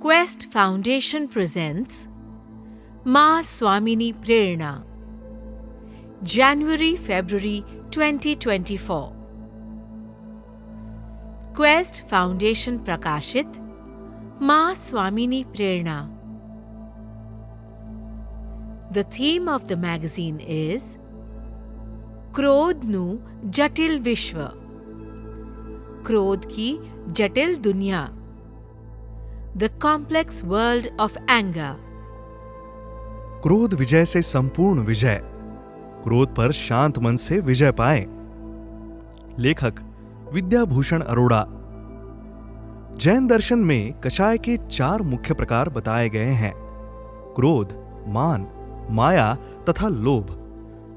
Quest Foundation presents Ma Swamini Prerna, January-February 2024. Quest Foundation प्रकाशित Ma Swamini Prerna. The theme of the magazine is क्रोध नु जटिल विश्व, क्रोध की जटिल दुनिया, The complex world of anger. क्रोध विजय से संपूर्ण विजय, क्रोध पर शांत मन से विजय पाए। लेखक विद्याभूषण अरोड़ा। जैन दर्शन में कषाय के 4 मुख्य प्रकार बताए गए हैं: क्रोध, मान, माया तथा लोभ,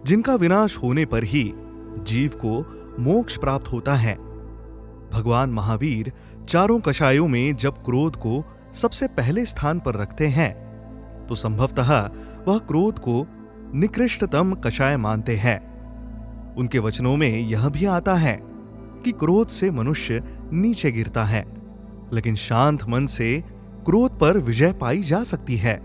जिनका विनाश होने पर ही जीव को मोक्ष प्राप्त होता है। भगवान महावीर चारों कषायों में जब क्रोध को सबसे पहले स्थान पर रखते हैं तो संभवतः वह क्रोध को निकृष्टतम कषाय मानते हैं। उनके वचनों में यह भी आता है कि क्रोध से मनुष्य नीचे गिरता है, लेकिन शांत मन से क्रोध पर विजय पाई जा सकती है।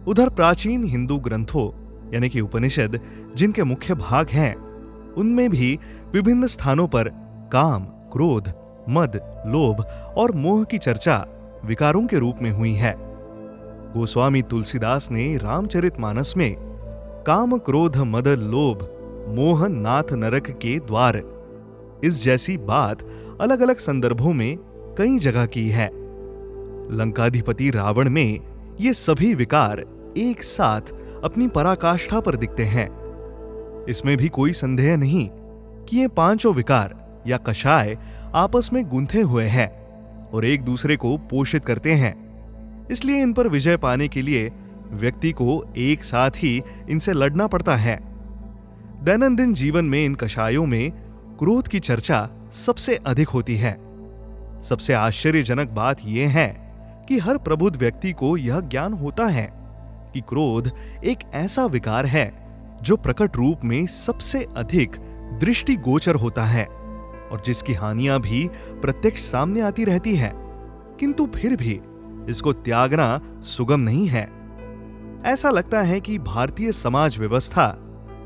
उधर प्राचीन हिंदू ग्रंथों यानी कि उपनिषद जिनके मुख्य भाग हैं, उनमें भी विभिन्न स्थानों पर काम, क्रोध, मद, लोभ और मोह की चर्चा विकारों के रूप में हुई है। गोस्वामी तुलसीदास ने रामचरितमानस में काम, क्रोध, मद, लोभ, मोह नाथ नरक के द्वार, इस जैसी बात अलग अलग संदर्भों में कई जगह की है। लंकाधिपति रावण में ये सभी विकार एक साथ अपनी पराकाष्ठा पर दिखते हैं। इसमें भी कोई संदेह नहीं कि ये 5 विकार या कषाय आपस में गुंथे हुए हैं और एक दूसरे को पोषित करते हैं। इसलिए इन पर विजय पाने के लिए व्यक्ति को एक साथ ही इनसे लड़ना पड़ता है। दैनंदिन जीवन में इन कषायों में क्रोध की चर्चा सबसे अधिक होती है। सबसे आश्चर्यजनक बात यह है कि हर प्रबुद्ध व्यक्ति को यह ज्ञान होता है कि क्रोध एक ऐसा विकार है जो प्रकट रूप में सबसे अधिक दृष्टिगोचर होता है और जिसकी हानियां भी प्रत्यक्ष सामने आती रहती है, किंतु फिर भी इसको त्यागना सुगम नहीं है। ऐसा लगता है कि भारतीय समाज व्यवस्था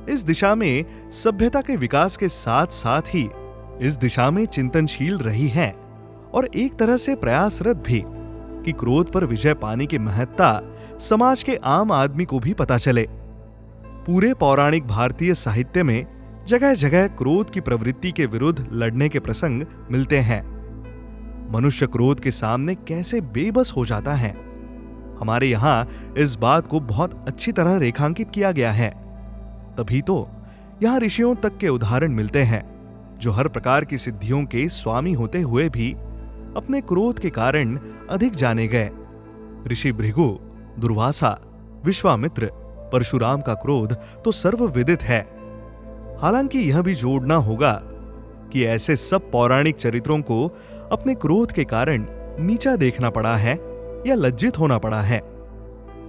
इस दिशा में सभ्यता के विकास के साथ साथ ही इस दिशा में चिंतनशील रही है और एक तरह से प्रयासरत भी कि क्रोध पर विजय पाने की महत्ता समाज के आम आदमी को भी पता चले। पूरे पौराणिक भारतीय साहित्य में जगह जगह क्रोध की प्रवृत्ति के विरुद्ध लड़ने के प्रसंग मिलते हैं। मनुष्य क्रोध के सामने कैसे बेबस हो जाता है, हमारे यहां इस बात को बहुत अच्छी तरह रेखांकित किया गया है। तभी तो यहां ऋषियों तक के उदाहरण मिलते हैं जो हर प्रकार की सिद्धियों के स्वामी होते हुए भी अपने क्रोध के कारण अधिक जाने गए। ऋषि भृगु, दुर्वासा, विश्वामित्र, परशुराम का क्रोध तो सर्वविदित है। हालांकि यह भी जोड़ना होगा कि ऐसे सब पौराणिक चरित्रों को अपने क्रोध के कारण नीचा देखना पड़ा है या लज्जित होना पड़ा है।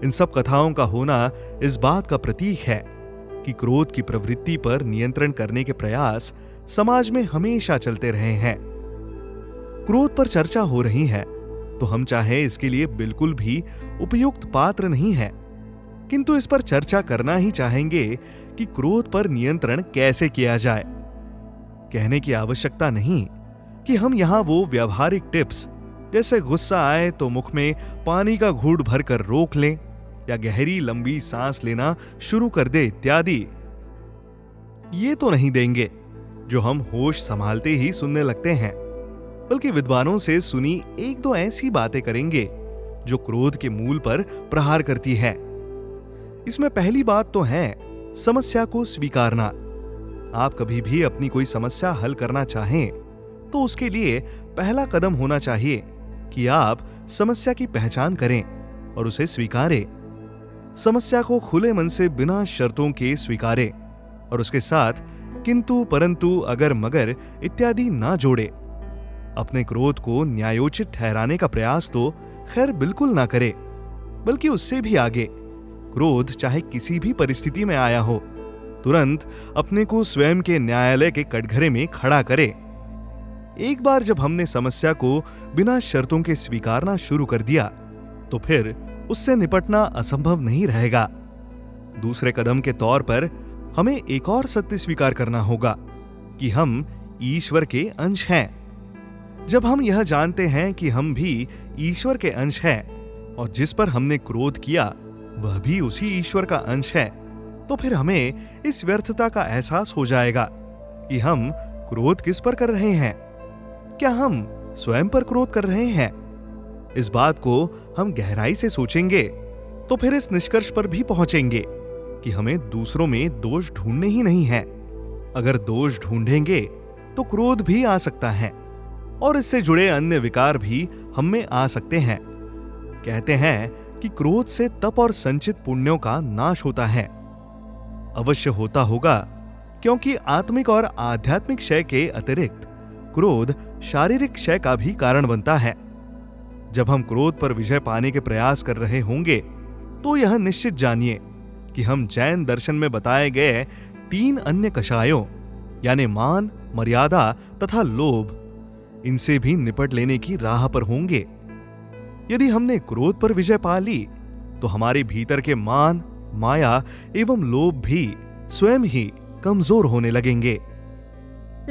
इन सब कथाओं का होना इस बात का प्रतीक है कि क्रोध की प्रवृत्ति पर नियंत्रण करने के प्रयास समाज में हमेशा चलते रहे हैं। क्रोध पर चर्चा हो रही है तो हम चाहे इसके लिए बिल्कुल भी उपयुक्त पात्र नहीं है, किंतु इस पर चर्चा करना ही चाहेंगे कि क्रोध पर नियंत्रण कैसे किया जाए। कहने की आवश्यकता नहीं कि हम यहां वो व्यावहारिक टिप्स जैसे गुस्सा आए तो मुख में पानी का घूंट भरकर रोक लें या गहरी लंबी सांस लेना शुरू कर दे इत्यादि, ये तो नहीं देंगे जो हम होश संभालते ही सुनने लगते हैं, बल्कि विद्वानों से सुनी 1-2 ऐसी बातें करेंगे जो क्रोध के मूल पर प्रहार करती है। इसमें पहली बात तो है समस्या को स्वीकारना। आप कभी भी अपनी कोई समस्या हल करना चाहें तो उसके लिए पहला कदम होना चाहिए कि आप समस्या की पहचान करें और उसे स्वीकारें। समस्या को खुले मन से बिना शर्तों के स्वीकारें और उसके साथ किंतु, परंतु, अगर, मगर इत्यादि ना जोड़े। अपने क्रोध को न्यायोचित ठहराने का प्रयास तो खैर बिल्कुल ना करे, बल्कि उससे भी आगे क्रोध चाहे किसी भी परिस्थिति में आया हो, तुरंत अपने को स्वयं के न्यायालय के कटघरे में खड़ा करे। एक बार जब हमने समस्या को बिना शर्तों के स्वीकारना शुरू कर दिया तो फिर उससे निपटना असंभव नहीं रहेगा। दूसरे कदम के तौर पर हमें एक और सत्य स्वीकार करना होगा कि हम ईश्वर के अंश हैं। जब हम यह जानते हैं कि हम भी ईश्वर के अंश हैं और जिस पर हमने क्रोध किया वह भी उसी ईश्वर का अंश है, तो फिर हमें इस व्यर्थता का एहसास हो जाएगा कि हम क्रोध किस पर कर रहे हैं। क्या हम स्वयं पर क्रोध कर रहे हैं? इस बात को हम गहराई से सोचेंगे तो फिर इस निष्कर्ष पर भी पहुंचेंगे कि हमें दूसरों में दोष ढूंढने ही नहीं है। अगर दोष ढूंढेंगे तो क्रोध भी आ सकता है और इससे जुड़े अन्य विकार भी हम में आ सकते हैं। कहते हैं कि क्रोध से तप और संचित पुण्यों का नाश होता है। अवश्य होता होगा, क्योंकि आत्मिक और आध्यात्मिक क्षय के अतिरिक्त क्रोध शारीरिक क्षय का भी कारण बनता है। जब हम क्रोध पर विजय पाने के प्रयास कर रहे होंगे तो यह निश्चित जानिए कि हम जैन दर्शन में बताए गए 3 अन्य कषायों यानी मान, मर्यादा तथा लोभ, इनसे भी निपट लेने की राह पर होंगे। यदि हमने क्रोध पर विजय पा ली तो हमारे भीतर के मान, माया एवं लोभ भी स्वयं ही कमजोर होने लगेंगे।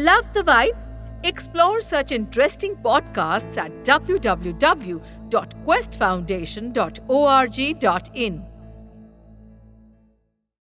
Love the vibe? Explore such interesting podcasts at www.questfoundation.org.in.